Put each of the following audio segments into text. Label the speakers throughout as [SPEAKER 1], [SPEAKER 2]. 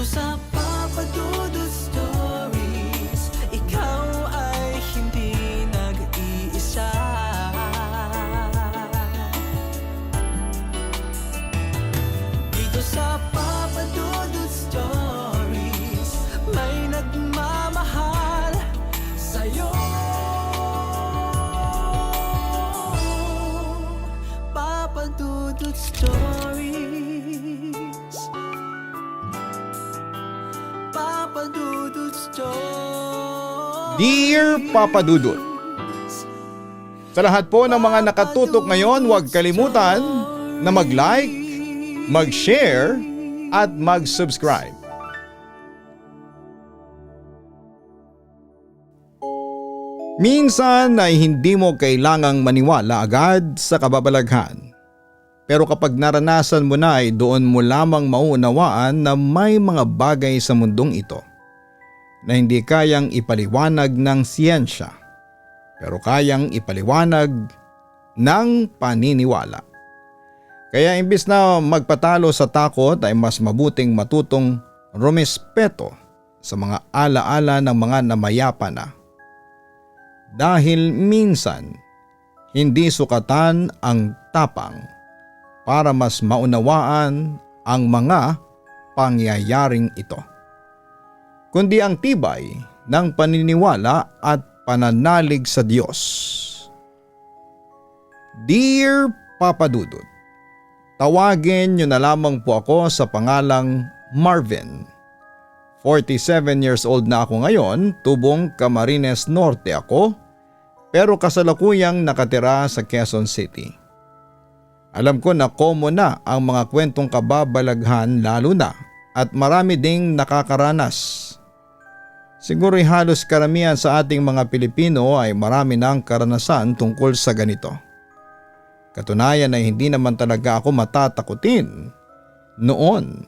[SPEAKER 1] sa Papa Dudut Stories, ikaw ay hindi nag-iisa. Dito sa Papa Dudut Stories, may nagmamahal sa'yo. Papa Dudut Stories, Papa Dudut Stories.
[SPEAKER 2] Dear Papa Dudut, sa lahat po ng mga nakatutok ngayon, huwag kalimutan na mag-like, mag-share at mag-subscribe. Minsan ay hindi mo kailangang maniwala agad sa kababalaghan. Pero kapag naranasan mo na ay doon mo lamang mauunawaan na may mga bagay sa mundong ito na hindi kayang ipaliwanag ng siyensya, pero kayang ipaliwanag ng paniniwala. Kaya imbis na magpatalo sa takot ay mas mabuting matutong rumespeto sa mga alaala ng mga namayapa na. Dahil minsan, hindi sukatan ang tapang para mas maunawaan ang mga pangyayaring ito, kundi ang tibay ng paniniwala at pananalig sa Diyos. Dear Papa Dudut, tawagin niyo na lamang po ako sa pangalang Marvin. 47 years old na ako ngayon, tubong Camarines Norte ako, pero kasalukuyang nakatira sa Quezon City. Alam ko na common na ang mga kwentong kababalaghan lalo na at marami ding nakakaranas. Siguro'y halos karamihan sa ating mga Pilipino ay marami ng karanasan tungkol sa ganito. Katunayan ay hindi naman talaga ako matatakutin noon.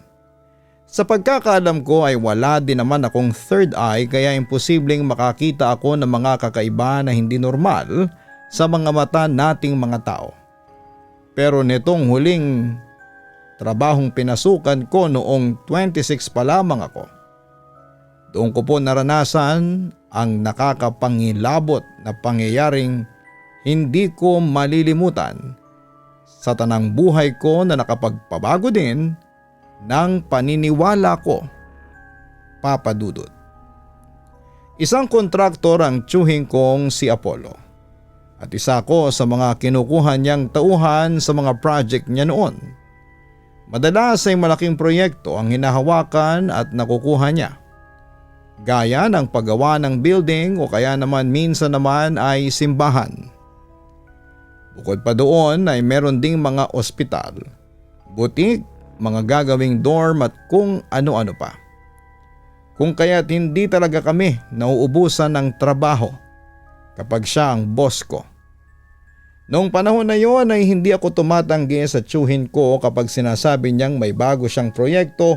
[SPEAKER 2] Sa pagkakaalam ko ay wala din naman akong third eye, kaya imposibleng makakita ako ng mga kakaiba na hindi normal sa mga mata nating mga tao. Pero nitong huling trabahong pinasukan ko noong 26 pa lamang ako, doon ko po naranasan ang nakakapangilabot na pangyayaring hindi ko malilimutan sa tanang buhay ko na nakapagpabago din ng paniniwala ko, Papa Dudut. Isang kontraktor ang tiyuhin kong si Apollo at isa ko sa mga kinukuha niyang tauhan sa mga project niya noon. Madalas ay malaking proyekto ang hinahawakan at nakukuha niya, gaya ng paggawa ng building o kaya naman minsan naman ay simbahan. Bukod pa doon ay meron ding mga ospital, butik, mga gagawing dorm at kung ano-ano pa. Kung kaya't hindi talaga kami nauubusan ng trabaho kapag siya ang boss ko. Noong panahon na yon ay hindi ako tumatanggi sa tiyuhin ko kapag sinasabi niyang may bago siyang proyekto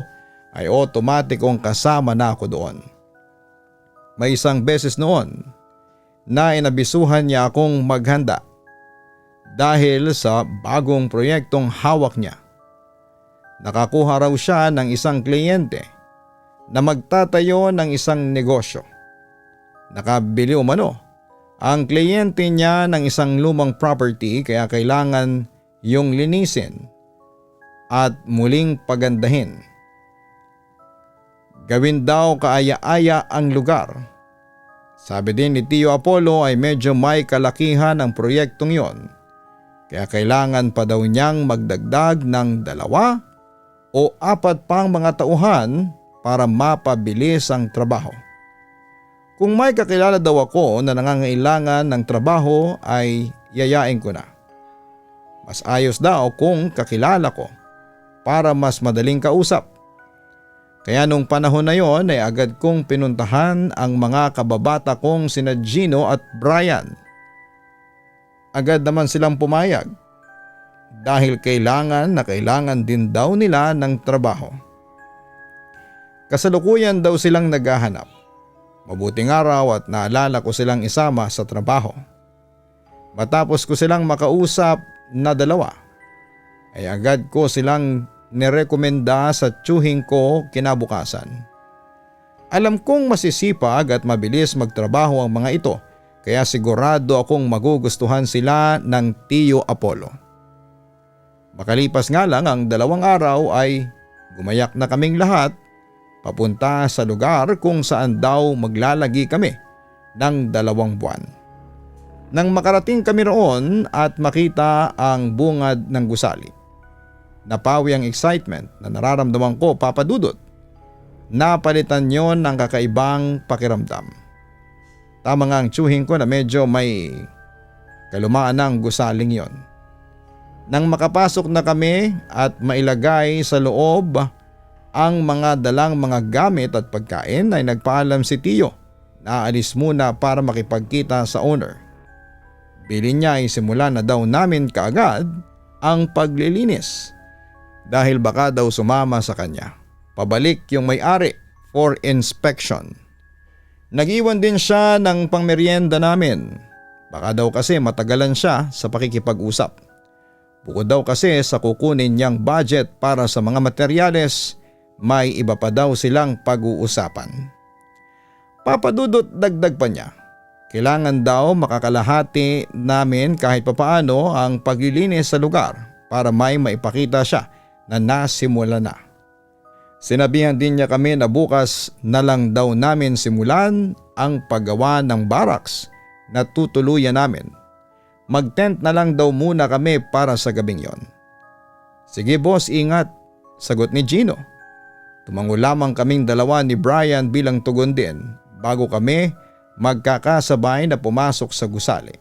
[SPEAKER 2] ay otomatikong kasama na ako doon. May isang beses noon na inabisuhan niya akong maghanda dahil sa bagong proyektong hawak niya. Nakakuha raw siya ng isang kliyente na magtatayo ng isang negosyo. Nakabili umano ang kliyente niya ng isang lumang property, kaya kailangan yung linisin at muling pagandahin. Gawin daw kaaya-aya ang lugar. Sabi din ni Tio Apollo ay medyo may kalakihan ang proyektong yon, kaya kailangan pa daw niyang magdagdag ng 2 o 4 pang mga tauhan para mapabilis ang trabaho. Kung may kakilala daw ako na nangangailangan ng trabaho ay yayain ko na. Mas ayos daw kung kakilala ko para mas madaling kausap. Kaya nung panahon na yon ay agad kong pinuntahan ang mga kababata kong sina Gino at Brian. Agad naman silang pumayag dahil kailangan din daw nila ng trabaho. Kasalukuyan daw silang naghahanap. Mabuting araw at naalala ko silang isama sa trabaho. Matapos ko silang makausap na 2, ay agad ko silang nirekomenda sa tiyuhin ko kinabukasan. Alam kong masisipag at mabilis magtrabaho ang mga ito, kaya sigurado akong magugustuhan sila ng Tiyo Apollo. Makalipas nga lang ang 2 araw ay gumayak na kaming lahat papunta sa lugar kung saan daw maglalagi kami ng 2 buwan. Nang makarating kami roon at makita ang bungad ng gusali, napawi ang excitement na nararamdaman ko, Papa Dudut. Napalitan yon ng kakaibang pakiramdam. Tama nga ang tiyuhin ko na medyo may kalumaan ng gusaling yon. Nang makapasok na kami at mailagay sa loob ang mga dalang mga gamit at pagkain, ay nagpaalam si Tiyo na aalis muna para makipagkita sa owner. Bilin niya ay simulan na daw namin kaagad ang paglilinis dahil baka daw sumama sa kanya pabalik yung may-ari for inspection. Nag-iwan din siya ng pangmeryenda namin. Baka daw kasi matagalan siya sa pakikipag-usap. Bukod daw kasi sa kukunin niyang budget para sa mga materyales, may iba pa daw silang pag-uusapan. Papa Dudut, dagdag pa niya, kailangan daw makakalahati namin kahit papaano ang paglilinis sa lugar para may maipakita siya na nasimula na. Sinabihan din niya kami na bukas na lang daw namin simulan ang paggawa ng barracks na tutuluyan namin. Mag-tent na lang daw muna kami para sa gabing yon. Sige boss, ingat, sagot ni Gino. Tumango lamang kaming 2 ni Brian bilang tugon din bago kami magkakasabay na pumasok sa gusali.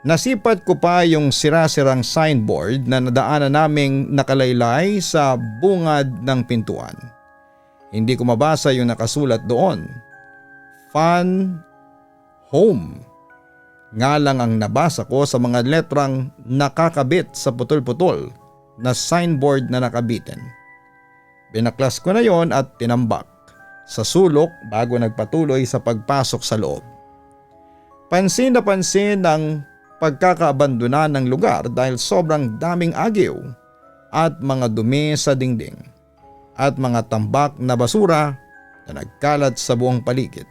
[SPEAKER 2] Nasipat ko pa yung sira-sirang signboard na nadaanan naming nakalaylay sa bungad ng pintuan. Hindi ko mabasa yung nakasulat doon. Fun Home. Nga lang ang nabasa ko sa mga letrang nakakabit sa putol-putol na signboard na nakabitin. Binaklas ko na yon at tinambak sa sulok bago nagpatuloy sa pagpasok sa loob. Pansin na pansin ang pagkakaabandona ng lugar dahil sobrang daming agiw at mga dumi sa dingding at mga tambak na basura na nagkalat sa buong paligid.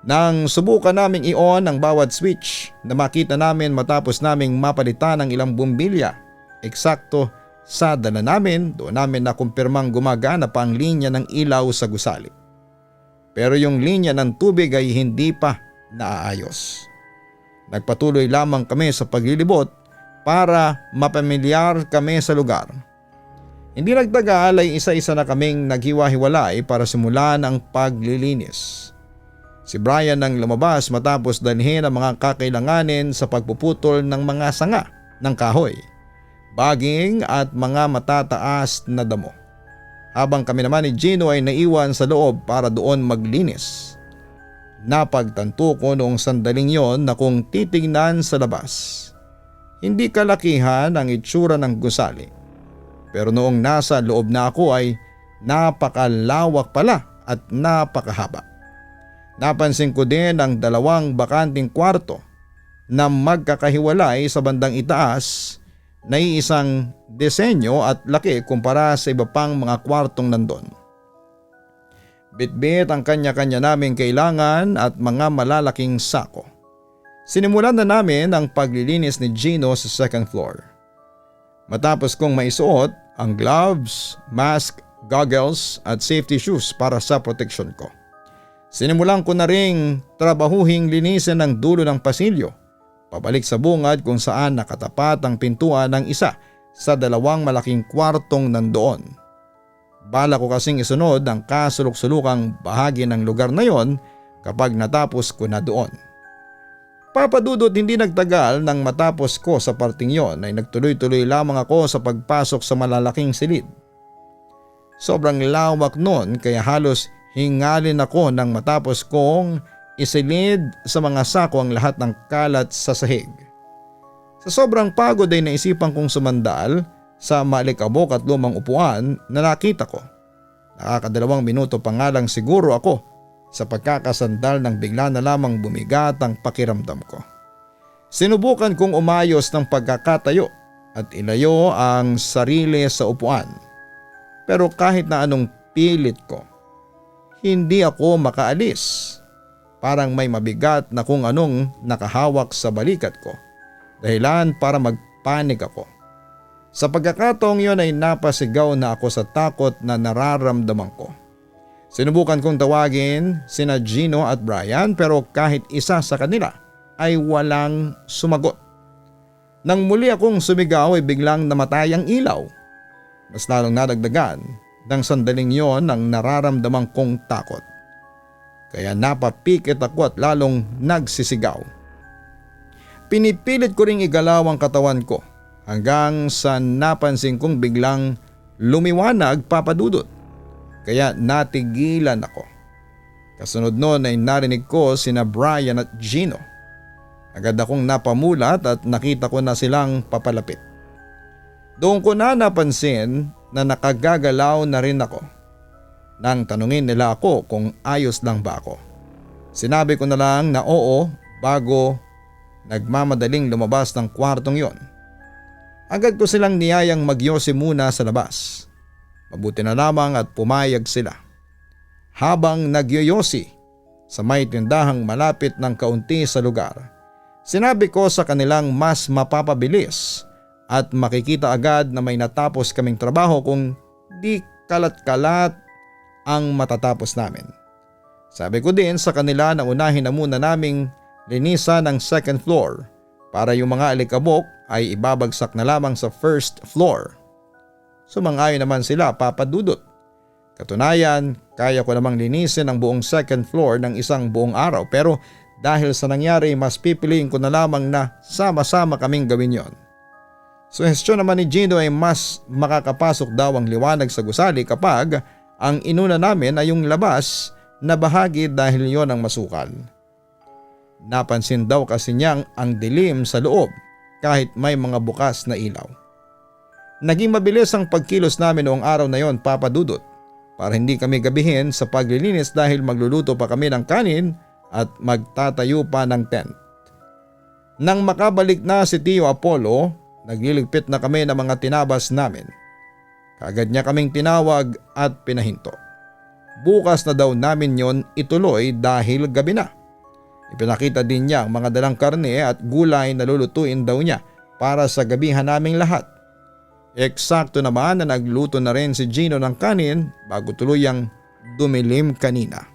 [SPEAKER 2] Nang subukan naming i-on ang bawat switch na makita namin matapos naming mapalitan ng ilang bumbilya, eksakto sa dala namin, doon namin nakumpirmang gumagana pa ang linya ng ilaw sa gusali. Pero yung linya ng tubig ay hindi pa naaayos. Nagpatuloy lamang kami sa paglilibot para mapamilyar kami sa lugar. Hindi nagtagal ay isa-isa na kaming naghiwa-hiwalay para simulan ang paglilinis. Si Brian nang lumabas matapos dalhin ang mga kakailanganin sa pagpuputol ng mga sanga ng kahoy, baging at mga matataas na damo. Habang kami naman ni Gino ay naiwan sa loob para doon maglinis. Napagtanto ko noong sandaling yon na kung titingnan sa labas, hindi kalakihan ang itsura ng gusali. Pero noong nasa loob na ako ay napakalawak pala at napakahaba. Napansin ko din ang 2 bakanting kwarto na magkakahiwalay sa bandang itaas na iisang disenyo at laki kumpara sa iba pang mga kwartong nandun. Bitbit ang kanya-kanya naming kailangan at mga malalaking sako. Sinimulan na namin ang paglilinis ni Gino sa 2nd floor. Matapos kong maisuot ang gloves, mask, goggles at safety shoes para sa protection ko, sinimulan ko na ring trabahuhing linisin ang dulo ng pasilyo, pabalik sa bungad kung saan nakatapat ang pintuan ng isa sa 2 malaking kwartong nandoon. Bala ko kasing isunod ang kasulok-sulukang bahagi ng lugar na yon kapag natapos ko na doon. Papa Dudut, hindi nagtagal nang matapos ko sa parting yon ay nagtuloy-tuloy lamang ako sa pagpasok sa malalaking silid. Sobrang lawak noon kaya halos hingalin ako nang matapos kong isilid sa mga sako ang lahat ng kalat sa sahig. Sa sobrang pagod ay naisipan kong sumandal sa maalikabok at lumang upuan na nakita ko. Nakaka2 minuto pa nga lang siguro ako sa pagkakasandal nang bigla na lamang bumigat ang pakiramdam ko. Sinubukan kong umayos ng pagkakatayo at ilayo ang sarili sa upuan. Pero kahit na anong pilit ko, hindi ako makaalis. Parang may mabigat na kung anong nakahawak sa balikat ko. Dahilan para magpanik ako. Sa pagkakataong yon ay napasigaw na ako sa takot na nararamdaman ko. Sinubukan kong tawagin sina Gino at Brian pero kahit isa sa kanila ay walang sumagot. Nang muli akong sumigaw ay biglang namatay ang ilaw. Mas lalong nadagdagan ng sandaling yon ang nararamdaman kong takot. Kaya napapikit ako at lalong nagsisigaw. Pinipilit ko ring igalaw ang katawan ko hanggang sa napansin kong biglang lumiwanag, Papa Dudut. Kaya natigilan ako. Kasunod noon ay narinig ko sina Brian at Gino. Agad akong napamulat at nakita ko na silang papalapit. Doon ko na napansin na nakagagalaw na rin ako. Nang tanungin nila ako kung ayos lang ba ako. Sinabi ko na lang na oo bago nagmamadaling lumabas ng kwartong yon. Agad ko silang niyayang magyosi muna sa labas. Mabuti na lamang at pumayag sila. Habang nagyoyosi sa may tindahang malapit ng kaunti sa lugar, sinabi ko sa kanilang mas mapapabilis at makikita agad na may natapos kaming trabaho kung di kalat-kalat ang matatapos namin. Sabi ko din sa kanila na unahin na muna naming linisan ang second floor para yung mga alikabok ay ibabagsak na lamang sa first floor. Sumang-ayon naman sila, Papa Dudut. Katunayan, kaya ko namang linisin ang buong second floor ng isang buong araw pero dahil sa nangyari mas pipiliin ko na lamang na sama-sama kaming gawin yon. Suhestyon naman ni Gino ay mas makakapasok daw ang liwanag sa gusali kapag ang inuna namin ay yung labas na bahagi dahil yon ang masukal. Napansin daw kasi niyang ang dilim sa loob kahit may mga bukas na ilaw. Naging mabilis ang pagkilos namin noong araw na yon, Papa Dudut, para hindi kami gabihin sa paglilinis dahil magluluto pa kami ng kanin at magtatayo pa ng tent. Nang makabalik na si Tio Apollo, nagliligpit na kami ng mga tinabas namin. Kaagad niya kaming tinawag at pinahinto. Bukas na daw namin yon ituloy dahil gabi na. Ipinakita din niya ang mga dalang karne at gulay na lulutuin daw niya para sa gabihan naming lahat. Eksakto naman na nagluto na rin si Gino ng kanin bago tuluyang dumilim kanina.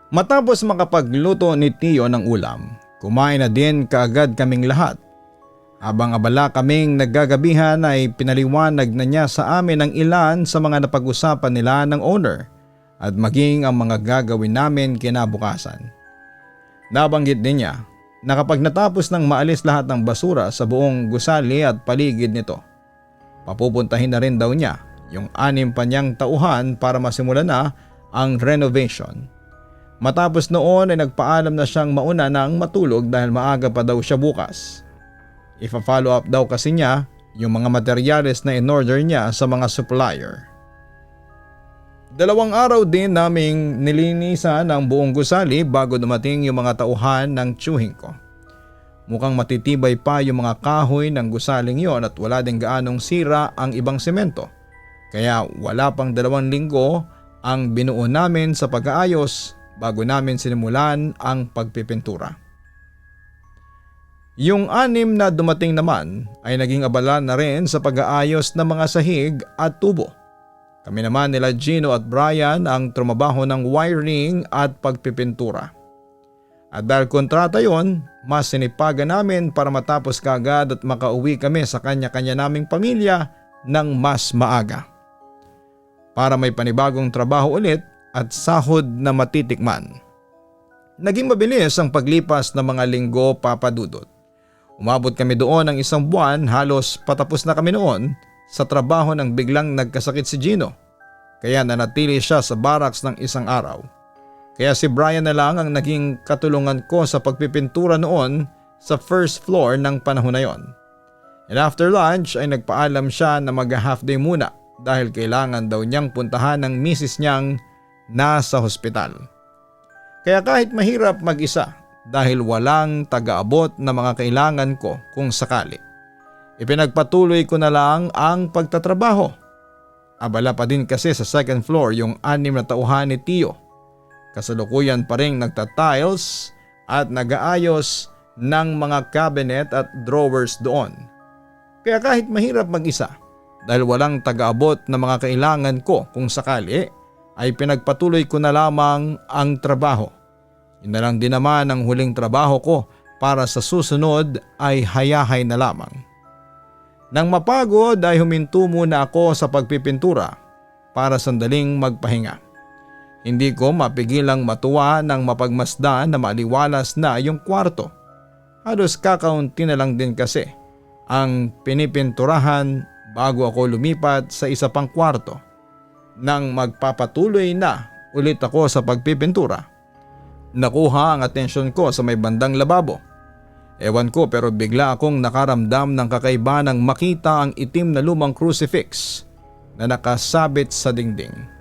[SPEAKER 2] Matapos makapagluto ni Tio ng ulam, kumain na din kaagad kaming lahat. Habang abala kaming naggagabihan ay pinaliwanag na niya sa amin ang ilan sa mga napag-usapan nila ng owner at maging ang mga gagawin namin kinabukasan. Nabanggit din niya na kapag natapos ng maalis lahat ng basura sa buong gusali at paligid nito, papupuntahin na rin daw niya yung 6 pa niyang tauhan para masimulan na ang renovation. Matapos noon ay nagpaalam na siyang mauna nang matulog dahil maaga pa daw siya bukas. Ipa-follow up daw kasi niya yung mga materyales na in-order niya sa mga supplier. 2 araw din naming nilinisan ang buong gusali bago dumating yung mga tauhan ng tiyuhin ko. Mukhang matitibay pa yung mga kahoy ng gusaling yon at wala din gaanong sira ang ibang semento. Kaya wala pang 2 linggo ang binuo namin sa pag-aayos bago namin sinimulan ang pagpipintura. Yung 6 na dumating naman ay naging abala na rin sa pag-aayos ng mga sahig at tubo. Kami naman nila Gino at Brian ang trumabaho ng wiring at pagpipintura. At dahil kontrata yon, mas sinipagan namin para matapos kaagad at makauwi kami sa kanya-kanya naming pamilya ng mas maaga. Para may panibagong trabaho ulit at sahod na matitikman. Naging mabilis ang paglipas ng mga linggo, Papa Dudut. Umabot kami doon ng 1 buwan, halos patapos na kami noon sa trabaho nang biglang nagkasakit si Gino. Kaya nanatili siya sa barracks ng 1 araw. Kaya si Brian na lang ang naging katulungan ko sa pagpipintura noon sa first floor ng panahon na yon. And after lunch ay nagpaalam siya na mag-half day muna dahil kailangan daw niyang puntahan ng misis niyang nasa hospital. Kaya kahit mahirap mag-isa dahil walang taga-abot na mga kailangan ko kung sakali, ipinagpatuloy ko na lang ang pagtatrabaho. Abala pa din kasi sa second floor yung 6 na tauhan ni Tio. Kasalukuyan pa rin nagtatiles at nag-aayos ng mga cabinet at drawers doon. Kaya kahit mahirap mag-isa dahil walang taga-abot na mga kailangan ko kung sakali, ay pinagpatuloy ko na lamang ang trabaho. Yun na lang din naman ang huling trabaho ko para sa susunod ay hayahay na lamang. Nang mapagod ay huminto muna ako sa pagpipintura para sandaling magpahinga. Hindi ko mapigilang matuwa nang mapagmasdan na maliwalas na yung kwarto. Halos kakaunti na lang din kasi ang pinipinturahan bago ako lumipat sa isa pang kwarto. Nang magpapatuloy na ulit ako sa pagpipintura, nakuha ang atensyon ko sa may bandang lababo. Ewan ko pero bigla akong nakaramdam ng kakaiba nang makita ang itim na lumang crucifix na nakasabit sa dingding.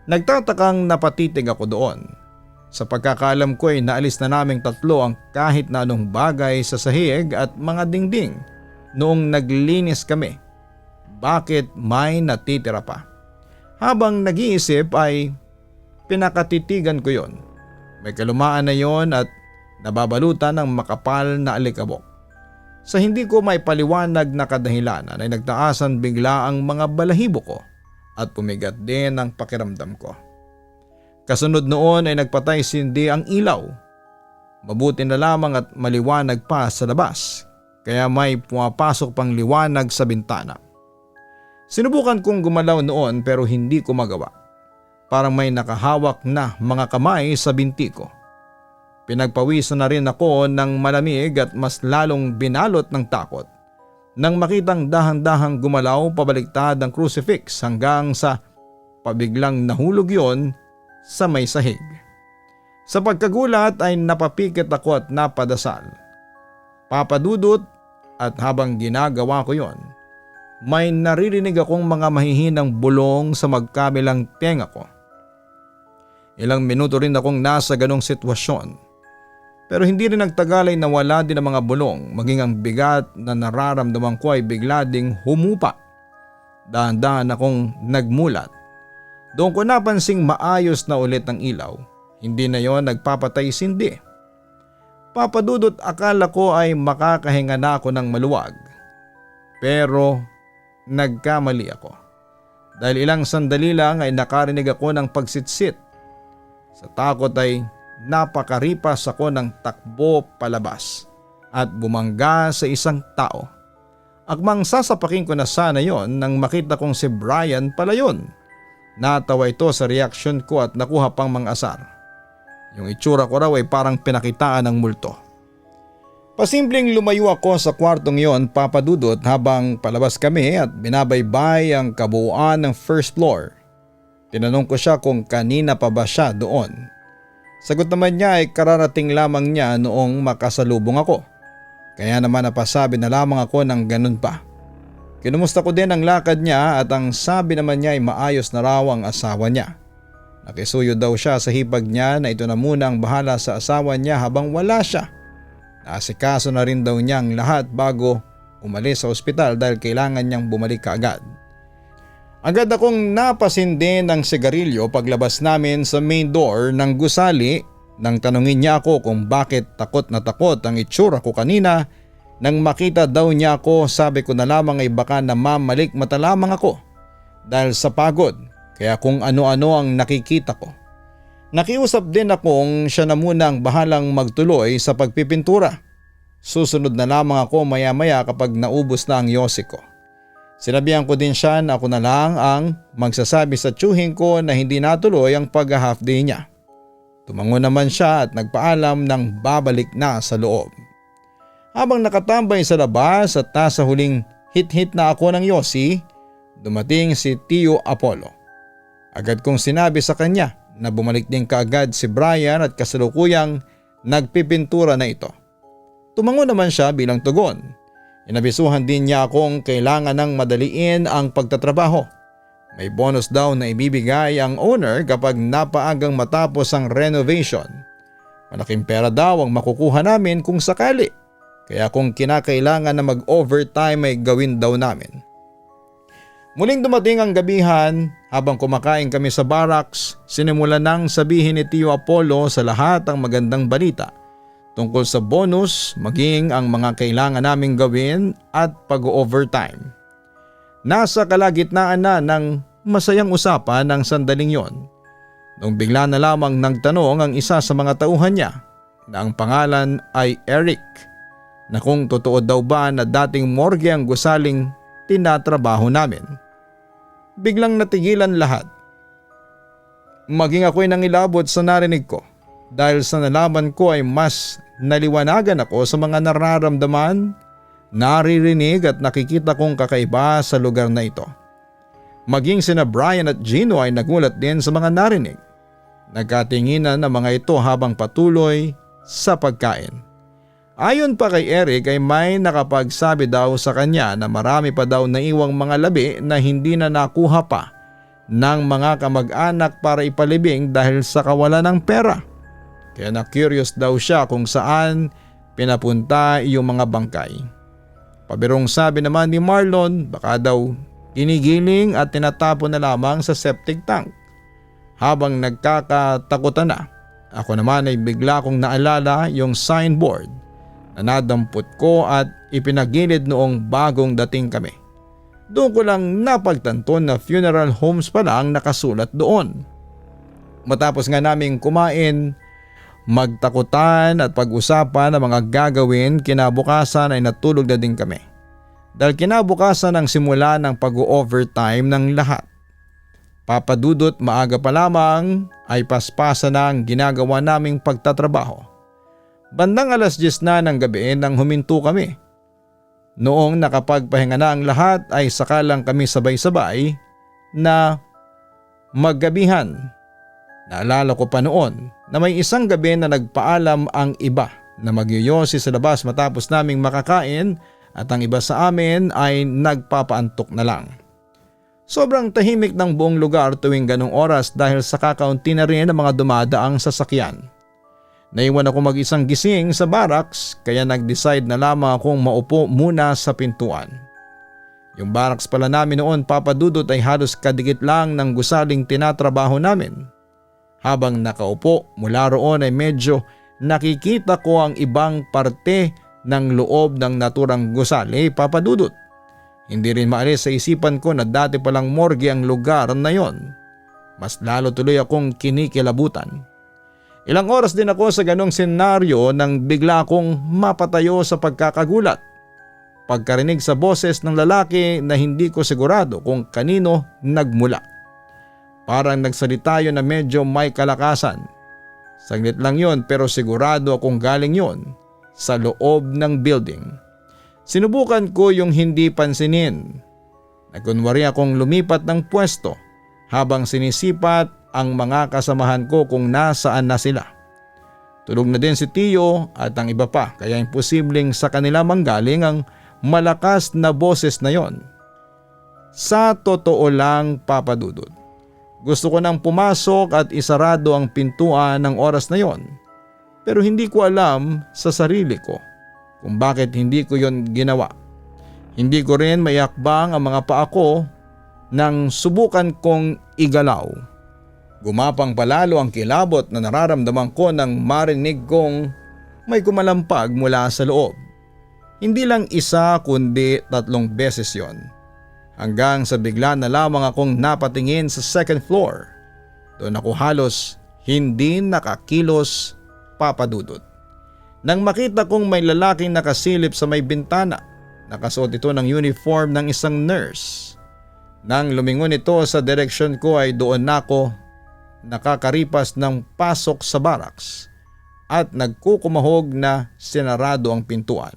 [SPEAKER 2] Nagtatakang napatitig ako doon. Sa pagkakaalam ko ay naalis na naming tatlo ang kahit na anong bagay sa sahig at mga dingding noong naglinis kami. Bakit may natitira pa? Habang nag-iisip ay pinakatitigan ko yon. May kalumaan na yon at nababalutan ng makapal na alikabok. Sa hindi ko may paliwanag na kadahilanan ay nagtaasan bigla ang mga balahibo ko at pumigat din ang pakiramdam ko. Kasunod noon ay nagpatay sindi ang ilaw. Mabuti na lamang at maliwanag pa sa labas, kaya may pumapasok pang liwanag sa bintana. Sinubukan kong gumalaw noon pero hindi ko magawa. Parang may nakahawak na mga kamay sa binti ko. Pinagpawisan na rin ako ng malamig at mas lalong binalot ng takot nang makitang dahan-dahang gumalaw pabaliktad ang crucifix hanggang sa pabiglang nahulog yon sa may sahig. Sa pagkagulat ay napapikit ako at napadasal. Papadudot at habang ginagawa ko yon, may naririnig akong mga mahihinang bulong sa magkabilang tenga ko. Ilang minuto rin akong nasa ganong sitwasyon. Pero hindi rin nagtagal ay nawala din ang mga bulong, maging ang bigat na nararamdaman ko ay bigla ding humupa. Dahan-dahan akong nagmulat. Doon ko napansing maayos na ulit ang ilaw. Hindi na yon nagpapatay sindi. Papadudot akala ko ay makakahinga na ako ng maluwag. Pero nagkamali ako. Dahil ilang sandali lang ay nakarinig ako ng pagsitsit. Sa takot ay napakaripas ako ng takbo palabas at bumangga sa isang tao. Akmang sasapakin ko na sana yon nang makita kong si Brian pala yun. Natawa ito sa reaksyon ko at nakuha pang mang-asar. Yung itsura ko raw ay parang pinakitaan ng multo. Pasimpleng lumayo ako sa kwartong yon, papadudot, habang palabas kami at binabaybay ang kabuuan ng first floor. Tinanong ko siya kung kanina pa ba siya doon. Sagot naman niya ay kararating lamang niya noong makasalubong ako. Kaya naman napasabi na lamang ako ng ganun pa. Kinumusta ko din ang lakad niya at ang sabi naman niya ay maayos na raw ang asawa niya. Nakisuyo daw siya sa hipag niya na ito na muna ang bahala sa asawa niya habang wala siya. Naasikaso na rin daw niya ang lahat bago umalis sa ospital dahil kailangan niyang bumalik kaagad. Agad akong napasindi ng sigarilyo paglabas namin sa main door ng gusali nang tanungin niya ako kung bakit takot na takot ang itsura ko kanina. Nang makita daw niya ako, sabi ko na lamang ay baka namamalik mata lamang ako dahil sa pagod, kaya kung ano-ano ang nakikita ko. Nakiusap din akong siya na muna ang bahalang magtuloy sa pagpipintura. Susunod na lamang ako maya-maya kapag naubos na ang yosi ko. Sinabihan ko din siya na ako na lang ang magsasabi sa tiyuhin ko na hindi natuloy ang pag-half day niya. Tumango naman siya at nagpaalam ng babalik na sa loob. Habang nakatambay sa labas at nasa huling hit-hit na ako ng yosi, dumating si Tio Apollo. Agad kong sinabi sa kanya na bumalik din kaagad si Brian at kasalukuyang nagpipintura na ito. Tumango naman siya bilang tugon. Inabisuhan din niya akong kailangan ng madaliin ang pagtatrabaho. May bonus daw na ibibigay ang owner kapag napaagang matapos ang renovation. Malaking pera daw ang makukuha namin kung sakali. Kaya kung kinakailangan na mag-overtime ay gawin daw namin. Muling dumating ang gabihan, habang kumakain kami sa barracks, sinimulan nang sabihin ni Tio Apollo sa lahat ang magandang balita tungkol sa bonus, maging ang mga kailangan naming gawin at pag-overtime. Nasa kalagitnaan na ng masayang usapan ng sandaling yon, nung bigla na lamang nagtanong ang isa sa mga tauhan niya na ang pangalan ay Eric, na kung totoo daw ba na dating morgue ang gusaling tinatrabaho namin. Biglang natigilan lahat. Maging ako'y nangilabot sa narinig ko dahil sa nalaman ko ay mas naliwanagan ako sa mga nararamdaman, naririnig at nakikita kong kakaiba sa lugar na ito. Maging sina Brian at Gino ay nagulat din sa mga narinig. Nagkatinginan ang mga ito habang patuloy sa pagkain. Ayon pa kay Eric ay may nakapagsabi daw sa kanya na marami pa daw naiwang mga labi na hindi na nakuha pa ng mga kamag-anak para ipalibing dahil sa kawalan ng pera. Kaya na-curious daw siya kung saan pinapunta yung mga bangkay. Pabirong sabi naman ni Marlon baka daw ginigiling at tinatapon na lamang sa septic tank. Habang nagkakatakutan na, ako naman ay bigla kong naalala yung signboard na nadampot ko at ipinagilid noong bagong dating kami. Doon ko lang napagtanto na funeral homes pa lang nakasulat doon. Matapos nga naming kumain, magtakutan at pag-usapan ang mga gagawin, kinabukasan ay natulog na din kami. Dahil kinabukasan ang simula ng pag-overtime ng lahat. Papadudot maaga pa lamang ay paspasa na ang ginagawa naming pagtatrabaho. Bandang 10:00 na ng gabi nang huminto kami. Noong nakapagpahinga na ang lahat ay saka lang kami sabay-sabay na maggabihan. Naalala ko pa noon na may isang gabi na nagpaalam ang iba na magyoyosi sa labas matapos naming makakain at ang iba sa amin ay nagpapaantok na lang. Sobrang tahimik ng buong lugar tuwing ganong oras dahil sa kakaunti na rin ang mga dumadaang sasakyan. Naiwan ako mag-isang gising sa barracks kaya nag-decide na lamang akong maupo muna sa pintuan. Yung barracks pala namin noon, papadudot, ay halos kadikit lang ng gusaling tinatrabaho namin. Habang nakaupo mula roon ay medyo nakikita ko ang ibang parte ng loob ng naturang gusali, papadudot. Hindi rin maalis sa isipan ko na dati palang morgue ang lugar na yon. Mas lalo tuloy akong kinikilabutan. Ilang oras din ako sa ganong senaryo nang bigla akong mapatayo sa pagkakagulat. Pagkarinig sa boses ng lalaki na hindi ko sigurado kung kanino nagmula. Parang nagsalita yun na medyo may kalakasan. Saglit lang yon pero sigurado akong galing yon sa loob ng building. Sinubukan ko yung hindi pansinin. Nagkunwari akong lumipat ng pwesto habang sinisipat ang mga kasamahan ko kung nasaan na sila. Tulog na din si Tio at ang iba pa kaya imposibleng sa kanila manggaling ang malakas na boses na yon. Sa totoo lang, papadudod, gusto ko nang pumasok at isarado ang pintuan ng oras na yon. Pero hindi ko alam sa sarili ko kung bakit hindi ko yon ginawa. Hindi ko rin mayakbang ang mga paa ko nang subukan kong igalaw. Gumapang palalo ang kilabot na nararamdaman ko nang marinig kong may kumalampag mula sa loob. Hindi lang isa kundi 3 beses yon. Hanggang sa bigla na lamang akong napatingin sa second floor. Doon ako halos hindi nakakilos, papadudot. Nang makita kong may lalaking nakasilip sa may bintana, nakasuot ito ng uniform ng isang nurse. Nang lumingon ito sa direksyon ko ay doon ako nakakaripas ng pasok sa barracks at nagkukumahog na sinarado ang pintuan.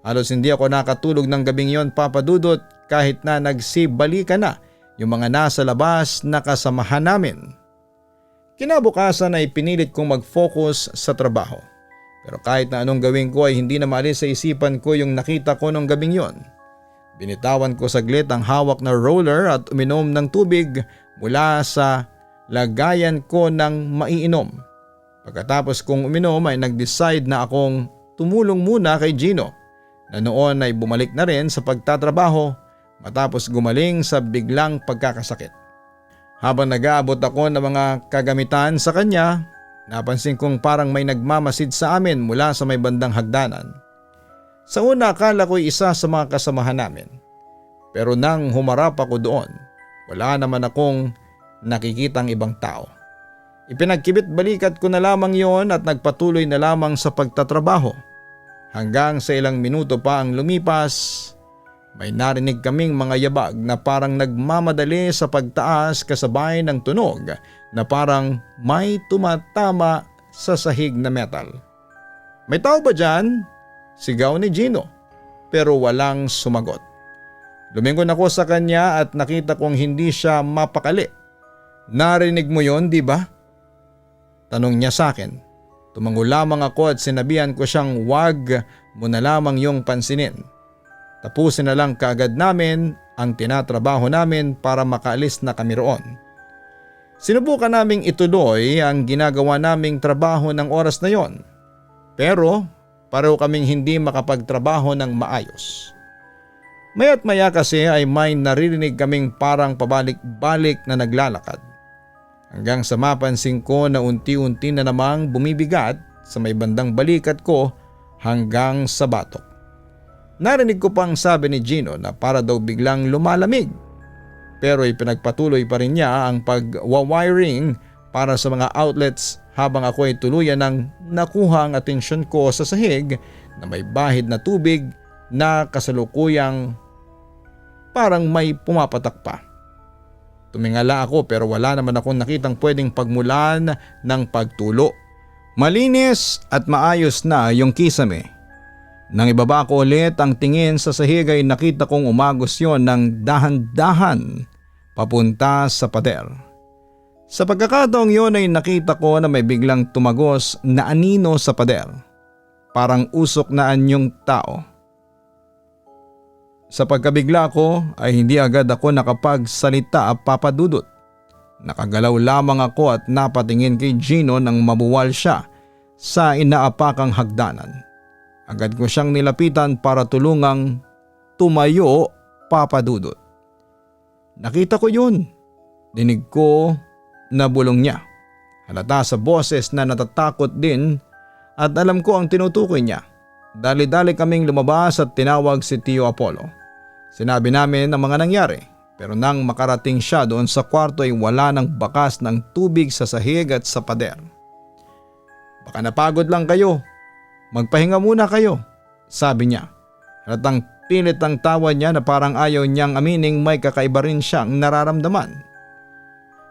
[SPEAKER 2] Halos hindi ako nakatulog ng gabing yon, papadudot, kahit na nagsibalikan na yung mga nasa labas na kasamahan namin. Kinabukasan ay pinilit kong mag-focus sa trabaho. Pero kahit na anong gawin ko ay hindi na maalis sa isipan ko yung nakita ko nung gabing yon. Binitawan ko saglit ang hawak na roller at uminom ng tubig mula sa lagayan ko ng maiinom. Pagkatapos kong uminom ay nag-decide na akong tumulong muna kay Gino na noon ay bumalik na rin sa pagtatrabaho matapos gumaling sa biglang pagkakasakit. Habang nag-aabot ako ng mga kagamitan sa kanya, napansin kong parang may nagmamasid sa amin mula sa may bandang hagdanan. Sa una akala ko'y isa sa mga kasamahan namin. Pero nang humarap ako doon, wala naman akong nakikitang ibang tao. Ipinagkibit balikat ko na lamang yon at nagpatuloy na lamang sa pagtatrabaho. Hanggang sa ilang minuto pa ang lumipas, may narinig kaming mga yabag na parang nagmamadali sa pagtaas kasabay ng tunog na parang may tumatama sa sahig na metal. "May tao ba dyan?" sigaw ni Gino, pero walang sumagot. Lumingon ako sa kanya at nakita kong hindi siya mapakali. "Narinig mo yon, di ba?" tanong niya sa akin. Tumango lamang ako at sinabihan ko siyang wag mo na lamang yung pansinin. Tapusin na lang kaagad namin ang tinatrabaho namin para makaalis na kami roon. Sinubukan naming ituloy ang ginagawa naming trabaho ng oras na yon. Pero pareho kaming hindi makapagtrabaho ng maayos. Maya't maya kasi ay may naririnig kaming parang pabalik-balik na naglalakad. Hanggang sa mapansin ko na unti-unti na namang bumibigat sa may bandang balikat ko hanggang sa batok. Narinig ko pang sabi ni Gino na para daw biglang lumalamig. Pero ipinagpatuloy pa rin niya ang pag-wiring para sa mga outlets habang ako ay tuluyan ng nakuha ang atensyon ko sa sahig na may bahid na tubig na kasalukuyang parang may pumapatak pa. Tumingala ako pero wala naman akong nakitang pwedeng pagmulan ng pagtulo. Malinis at maayos na yung kisame. Nang ibaba ko ulit ang tingin sa sahig ay nakita kong umagos yon ng dahan-dahan papunta sa pader. Sa pagkakataong yon ay nakita ko na may biglang tumagos na anino sa pader. Parang usok na anyong tao. Sa pagkabigla ko ay hindi agad ako nakapagsalita, Papa Dudut. Nakagalaw lamang ako at napatingin kay Gino nang mabuwal siya sa inaapakang hagdanan. Agad ko siyang nilapitan para tulungang tumayo, Papa Dudut. Nakita ko yun. Dinig ko na bulong niya. Halata sa boses na natatakot din at alam ko ang tinutukoy niya. Dali-dali kaming lumabas at tinawag si Tio Apollo. Sinabi namin ang mga nangyari pero nang makarating siya doon sa kwarto ay wala ng bakas ng tubig sa sahig at sa pader. "Baka napagod lang kayo. Magpahinga muna kayo," sabi niya. Halatang pilit ang tawa niya na parang ayaw niyang amining may kakaiba rin siyang nararamdaman.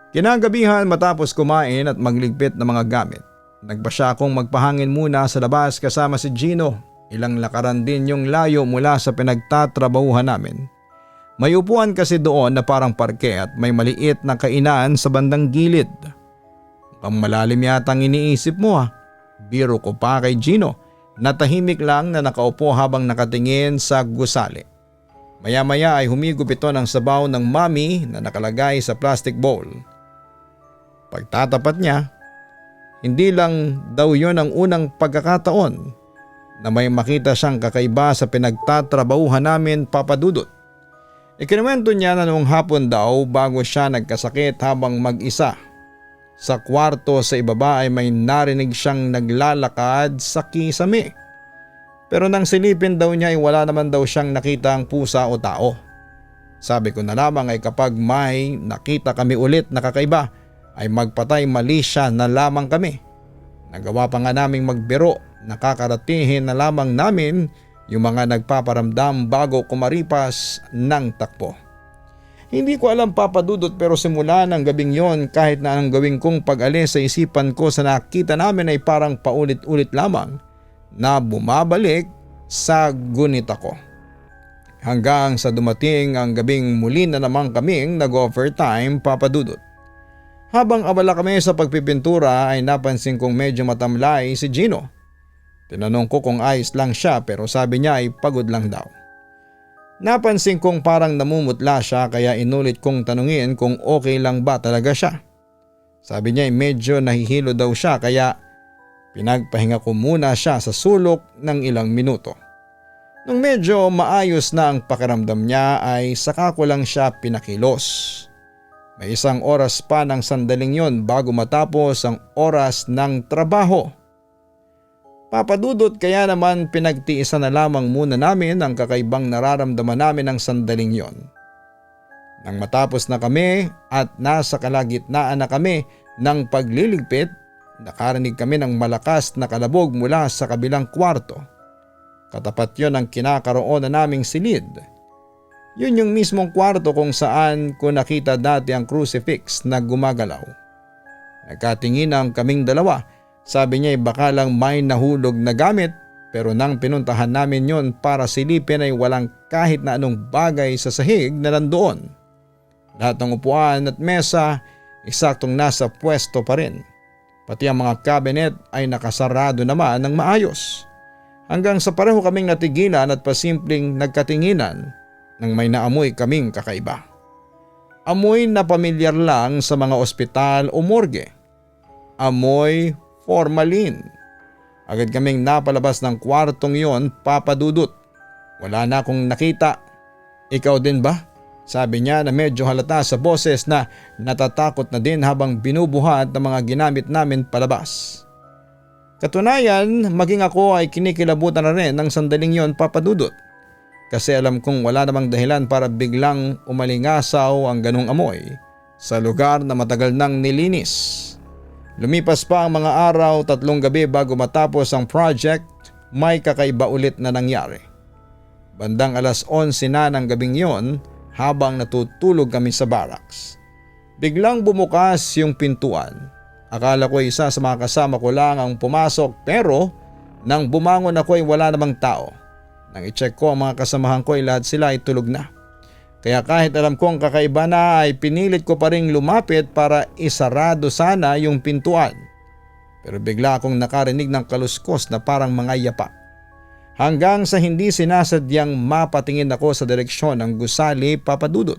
[SPEAKER 2] Kinagabihan matapos kumain at magligpit ng mga gamit, nagpa siya akong magpahangin muna sa labas kasama si Gino. Ilang lakaran din yung layo mula sa pinagtatrabahuhan namin. May upuan kasi doon na parang parke at may maliit na kainan sa bandang gilid. Ang malalim yata ang iniisip mo ha. Biro ko pa kay Gino na tahimik lang na nakaupo habang nakatingin sa gusali. Maya-maya ay humigop ito ng sabaw ng mami na nakalagay sa plastic bowl. Pagtatapat niya, hindi lang daw yon ang unang pagkakataon na may makita siyang kakaiba sa pinagtatrabahuhan namin, Papa Dudut. Ikinuwento niya na noong hapon daw bago siya nagkasakit habang mag-isa. Sa kwarto sa ibaba ay may narinig siyang naglalakad sa kisame. Pero nang silipin daw niya ay wala naman daw siyang nakita ang pusa o tao. Sabi ko na lamang ay kapag may nakita kami ulit na kakaiba ay magpatay mali siya na lamang kami. Nagawa pa nga naming magbiro. Nakakaratihin na lamang namin yung mga nagpaparamdam bago kumaripas ng takbo. Hindi ko alam, Papa Dudut, pero simula ng gabing yon kahit na ang gawin kong pag-alis sa isipan ko sa nakita namin ay parang paulit-ulit lamang na bumabalik sa gunita ko. Hanggang sa dumating ang gabing muli na naman kaming nag-overtime, Papa Dudut. Habang abala kami sa pagpipintura ay napansin kong medyo matamlay si Gino. Tinanong ko kung ayos lang siya pero sabi niya ay pagod lang daw. Napansin kong parang namumutla siya kaya inulit kong tanungin kung okay lang ba talaga siya. Sabi niya ay medyo nahihilo daw siya kaya Pinagpahinga ko muna siya sa sulok ng ilang minuto. Nung medyo maayos na ang pakiramdam niya ay saka ko lang siya pinakilos. May 1 oras pa ng sandaling yon bago matapos ang oras ng trabaho. Papadudot, kaya naman pinagtiisan na lamang muna namin ang kakaibang nararamdaman namin ng sandaling yon. Nang matapos na kami at nasa kalagitnaan na kami ng pagliligpit, nakarinig kami ng malakas na kalabog mula sa kabilang kwarto. Katapat yon ang kinakaroon na naming silid. Yun yung mismong kwarto kung saan ko nakita dati ang crucifix na gumagalaw. Nagkatinginan kaming dalawa. Sabi niya ay baka lang may nahulog na gamit, pero nang pinuntahan namin yon para silipin ay walang kahit na anong bagay sa sahig na nandoon. Lahat ng upuan at mesa eksaktong nasa pwesto pa rin. Pati ang mga cabinet ay nakasarado naman ng maayos. Hanggang sa pareho kaming natigilan at pasimpleng nagkatinginan nang may naamoy kaming kakaiba. Amoy na pamilyar lang sa mga ospital o morgue. Amoy formalin. Agad kaming napalabas ng kwartong yon, papadudot. Wala na akong nakita. Ikaw din ba? Sabi niya na medyo halata sa boses na natatakot na din habang binubuhat ng mga ginamit namin palabas. Katunayan, maging ako ay kinikilabutan na rin ng sandaling yon, papadudot. Kasi alam kong wala namang dahilan para biglang umalingasaw ang ganong amoy sa lugar na matagal nang nilinis. Lumipas pa ang mga araw, 3 gabi bago matapos ang project, may kakaiba ulit na nangyari. Bandang 11:00 na ng gabing yon, habang natutulog kami sa barracks. Biglang bumukas yung pintuan. Akala ko isa sa mga kasama ko lang ang pumasok, pero nang bumangon ako ay wala namang tao. Nang i-check ko ang mga kasamahan ko ay lahat sila ay tulog na. Kaya kahit alam kong kakaiba na ay pinilit ko pa ring lumapit para isarado sana yung pintuan. Pero bigla akong nakarinig ng kaluskos na parang mga yapa. Hanggang sa hindi sinasadyang mapatingin ako sa direksyon ng gusali, papadudot.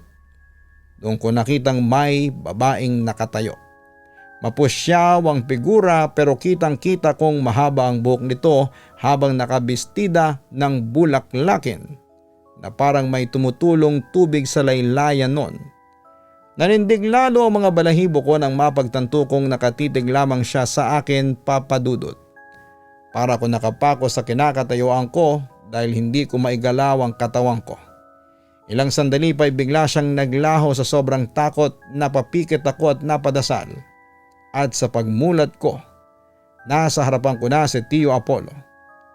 [SPEAKER 2] Doon ko nakitang may babaeng nakatayo. Mapusyaw ang figura pero kitang kita kong mahaba ang buhok nito habang nakabistida ng bulaklakin na parang may tumutulong tubig sa laylayan nun. Nanindig lalo ang mga balahibo ko nang mapagtanto kong nakatitig lamang siya sa akin, papadudot. Para ko nakapako sa kinakatayuan ko dahil hindi ko maigalaw ang katawan ko. Ilang sandali pa ay bigla siyang naglaho sa sobrang takot, napapikit ako at napadasal. At sa pagmulat ko, nasa harapan ko na si Tio Apollo.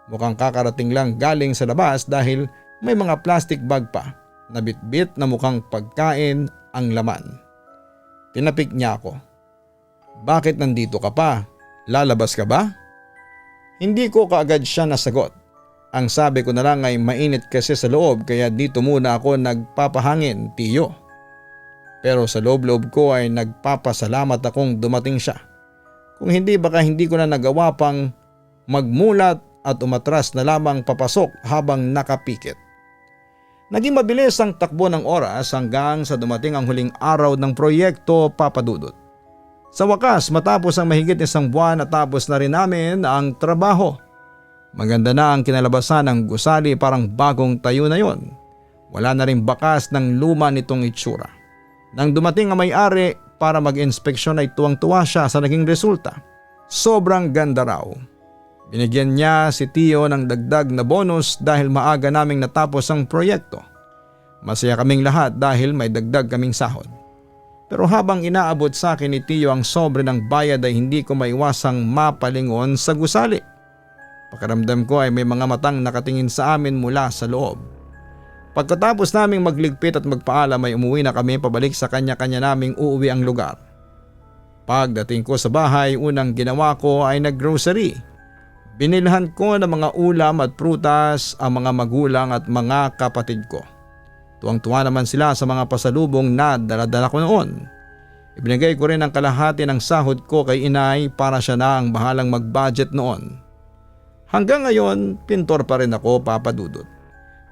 [SPEAKER 2] Mukhang kakarating lang galing sa labas dahil may mga plastic bag pa na bitbit na mukhang pagkain ang laman. Tinapik niya ako. Bakit nandito ka pa? Lalabas ka ba? Hindi ko kaagad siya nasagot. Ang sabi ko na lang ay mainit kasi sa loob kaya dito muna ako nagpapahangin, Tiyo. Pero sa loob-loob ko ay nagpapasalamat akong dumating siya. Kung hindi baka hindi ko na nagawa pang magmulat at umatras na lamang papasok habang nakapikit. Naging mabilis ang takbo ng oras hanggang sa dumating ang huling araw ng proyekto, papadudot. Sa wakas, matapos ang mahigit 1 buwan, natapos na rin namin ang trabaho. Maganda na ang kinalabasan ng gusali, parang bagong tayo na yon. Wala na rin bakas ng luma nitong itsura. Nang dumating ang may-ari para mag-inspeksyon ay tuwang-tuwa siya sa naging resulta. Sobrang ganda raw. Binigyan niya si Tio ng dagdag na bonus dahil maaga naming natapos ang proyekto. Masaya kaming lahat dahil may dagdag kaming sahod. Pero habang inaabot sa akin ni Tio ang sobre ng bayad ay hindi ko maiwasang mapalingon sa gusali. Pakiramdam ko ay may mga matang nakatingin sa amin mula sa loob. Pagkatapos naming magligpit at magpaalam ay umuwi na kami pabalik sa kanya-kanya naming uuwi ang lugar. Pagdating ko sa bahay, unang ginawa ko ay naggrocery. Binilhan ko ng mga ulam at prutas ang mga magulang at mga kapatid ko. Tuwang-tuwa naman sila sa mga pasalubong na dala-dala ko noon. Ibinigay ko rin ang kalahati ng sahod ko kay inay para siya na ang bahalang mag-budget noon. Hanggang ngayon, pintor pa rin ako, papadudot.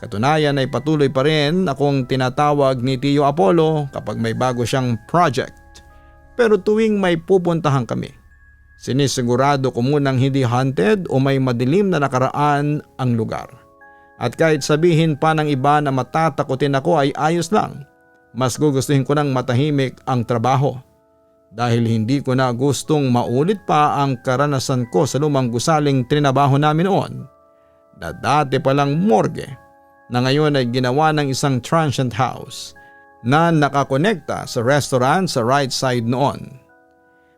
[SPEAKER 2] Katunayan ay patuloy pa rin akong tinatawag ni Tio Apollo kapag may bago siyang project. Pero tuwing may pupuntahan kami, Sinisigurado ko munang hindi haunted o may madilim na nakaraan ang lugar. At kahit sabihin pa ng iba na matatakotin ako ay ayos lang. Mas gugustuhin ko ng matahimik ang trabaho. Dahil hindi ko na gustong maulit pa ang karanasan ko sa lumang gusaling trinabaho namin noon. Na dati palang morgue na ngayon ay ginawa ng isang transient house na nakakonekta sa restaurant sa right side noon.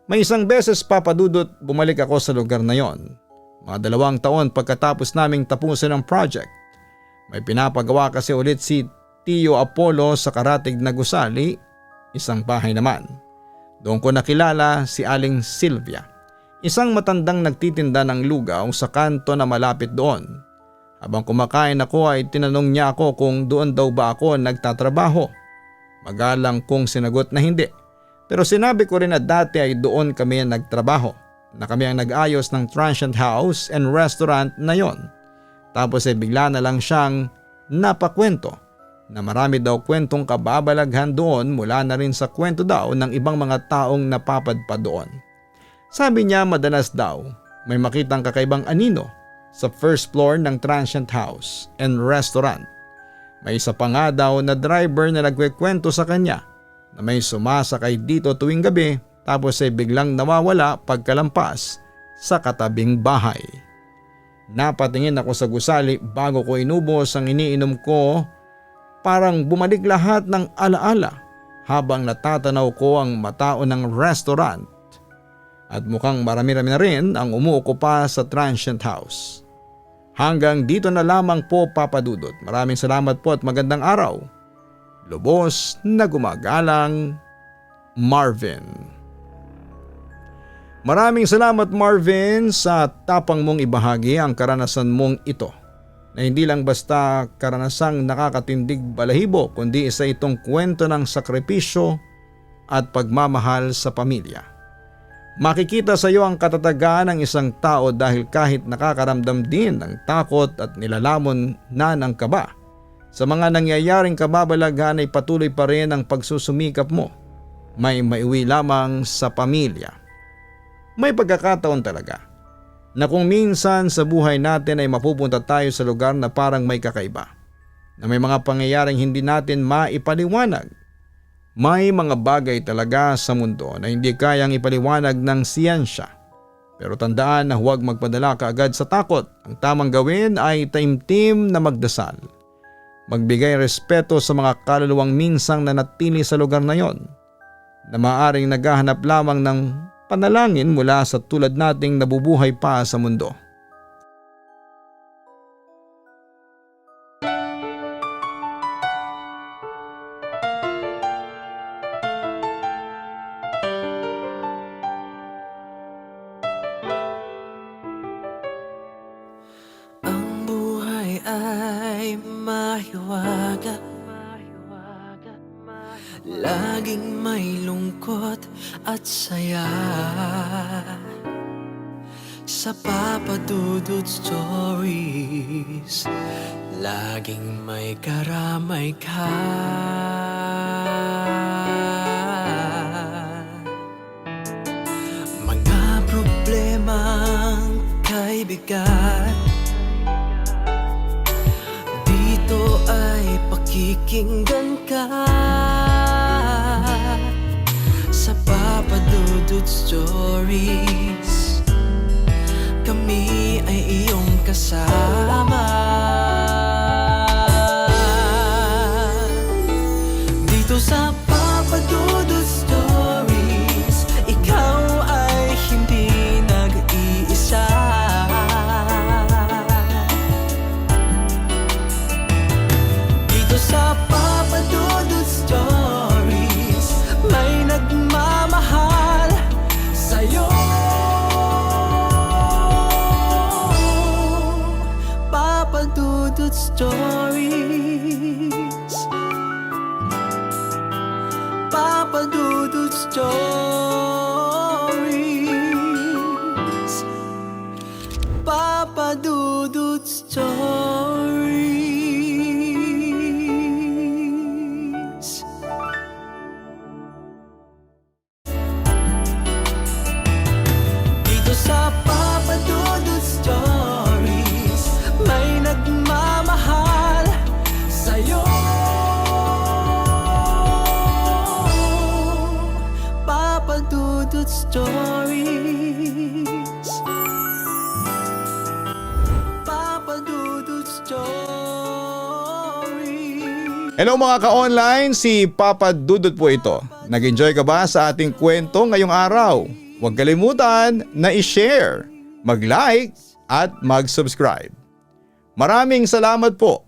[SPEAKER 2] May isang beses Papadudot bumalik ako sa lugar na yon. Mga 2 taon pagkatapos naming tapusin ang project. May pinapagawa kasi ulit si Tio Apollo sa karatig na gusali, isang bahay naman. Doon ko nakilala si Aling Sylvia, isang matandang nagtitinda ng lugaw sa kanto na malapit doon. Habang kumakain ako ay tinanong niya ako kung doon daw ba ako nagtatrabaho. Magalang kong sinagot na hindi. Pero sinabi ko rin na dati ay doon kami nagtrabaho, na kami ang nag-ayos ng transient house and restaurant na yon. Tapos ay bigla na lang siyang napakwento na marami daw kwentong kababalaghan doon mula na rin sa kwento daw ng ibang mga taong napapadpad doon. Sabi niya madalas daw may makitang kakaibang anino sa first floor ng transient house and restaurant. May isa pa nga daw na driver na nagkwekwento sa kanya na may sumasakay dito tuwing gabi tapos ay biglang nawawala pagkalampas sa katabing bahay. Napatingin ako sa gusali bago ko inubos ang iniinom ko. Parang bumalik lahat ng alaala habang natatanaw ko ang matao ng restaurant. At mukhang marami-rami na rin ang umuuko pa sa transient house. Hanggang dito na lamang po Papadudot. Maraming salamat po at magandang araw. Lubos na gumagalang, Marvin. Maraming salamat Marvin sa tapang mong ibahagi ang karanasan mong ito. Na hindi lang basta karanasang nakakatindig balahibo kundi isa itong kwento ng sakripisyo at pagmamahal sa pamilya. Makikita sa iyo ang katatagan ng isang tao dahil kahit nakakaramdam din ng takot at nilalamon na ng kaba, sa mga nangyayaring kababalaghan ay patuloy pa rin ang pagsusumikap mo. May maiuwi lamang sa pamilya. May pagkakataon talaga na kung minsan sa buhay natin ay mapupunta tayo sa lugar na parang may kakaiba, na may mga pangyayaring hindi natin maipaliwanag. May mga bagay talaga sa mundo na hindi kayang ipaliwanag ng siyensya. Pero tandaan na huwag magpadala kaagad sa takot. Ang tamang gawin ay taimtim na magdasal. Magbigay respeto sa mga kaluluwang minsang nanatili sa lugar na yon, na maaaring naghahanap lamang ng panalangin mula sa tulad nating nabubuhay pa sa mundo.
[SPEAKER 1] Ang buhay ay mahiwaga, laging may lungkot at saya. Sa Papadudot Stories, laging may karamay ka. Mga problemang kaibigan, dito ay pakikinggan ka. Sa Papadudot Stories, kami ay iyong kasama. Dito sa Papadudot Stories, ikaw ay hindi nag-iisa. Dito sa Papadudot Stories, may nagmamahal sa'yo. Papadudot Stories, Papadudot Stories, Papadudot Stories. Stories. Papa Dudut Stories.
[SPEAKER 2] Hello mga ka-online, si Papa Dudut po ito. Nag-enjoy ka ba sa ating kwento ngayong araw? Huwag kalimutan na i-share, mag-like at mag-subscribe. Maraming salamat po.